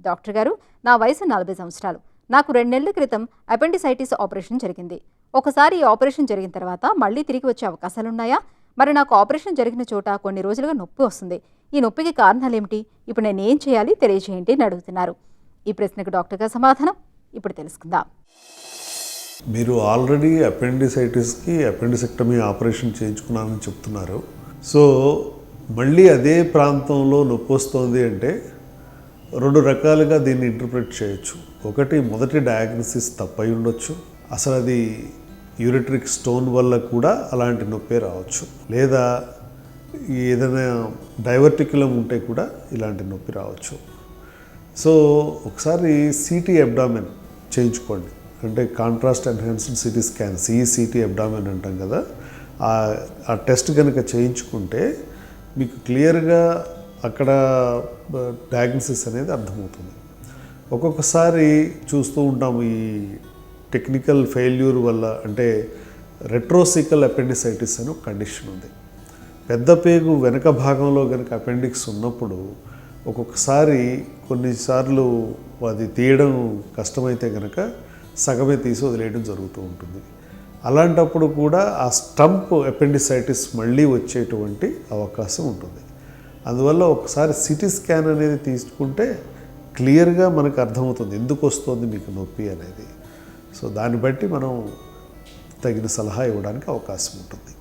Doctor గారు, నా వయసు 40 సంవత్సరాలు. నాకు 2 నెలల క్రితం అపెండిసైటిస్ ఆపరేషన్ జరిగింది. ఒకసారి ఈ ఆపరేషన్ జరిగిన తర్వాత మళ్ళీ తిరిగి వచ్చే అవకాశాలున్నాయా? మరి నాకు ఆపరేషన్ జరిగిన చోట కొన్ని రోజులుగా నొప్పి వస్తుంది. ఈ నొప్పికి కారణాలేమిటి? ఇప్పుడు నేను ఏం చేయాలి తెలియజేయండి అని అడుగుతున్నారు. ఈ ప్రశ్నకు డాక్టర్ గారి సమాధానం ఇప్పుడు తెలుసుకుందాం. మీరు ఆల్రెడీ అపెండిసైటిస్కి అపెండిసెక్టమీ ఆపరేషన్ చేయించుకున్నానని చెప్తున్నారు. సో మళ్ళీ అదే ప్రాంతంలో నొప్పి వస్తుంది అంటే 2 రకాలుగా దీన్ని ఇంటర్ప్రిట్ చేయొచ్చు. ఒకటి, మొదటి డయాగ్నోసిస్ తప్పై ఉండొచ్చు. అసలు అది యూరిట్రిక్ స్టోన్ వల్ల కూడా అలాంటి నొప్పి రావచ్చు. లేదా ఏదైనా డైవర్టిక్యులం ఉంటే కూడా ఇలాంటి నొప్పి రావచ్చు. సో ఒకసారి సిటీ అబ్డామెన్ చేయించుకోండి. అంటే contrast enhanced CT scan, city abdomen అంటాం కదా, ఆ టెస్ట్ కనుక చేయించుకుంటే మీకు క్లియర్గా అక్కడ డయాగ్నోసిస్ అనేది అర్థమవుతుంది. ఒక్కొక్కసారి చూస్తూ ఉంటాము ఈ టెక్నికల్ ఫెయిల్యూర్ వల్ల, అంటే రెట్రోసికల్ అపెండిసైటిస్ అని ఒక కండిషన్ ఉంది. పెద్ద పేగు వెనక భాగంలో కనుక అపెండిక్స్ ఉన్నప్పుడు ఒక్కొక్కసారి కొన్నిసార్లు అది తీయడం కష్టమైతే కనుక సగమే తీసి వదిలేయడం జరుగుతూ ఉంటుంది. అలాంటప్పుడు కూడా ఆ స్టంప్ అపెండిసైటిస్ మళ్ళీ వచ్చేటువంటి అవకాశం ఉంటుంది. అందువల్ల ఒకసారి సిటీ స్కాన్ అనేది తీసుకుంటే క్లియర్గా మనకు అర్థమవుతుంది ఎందుకు వస్తుంది మీకు నొప్పి అనేది. సో దాన్ని బట్టి మనం తగిన సలహా ఇవ్వడానికి అవకాశం ఉంటుంది.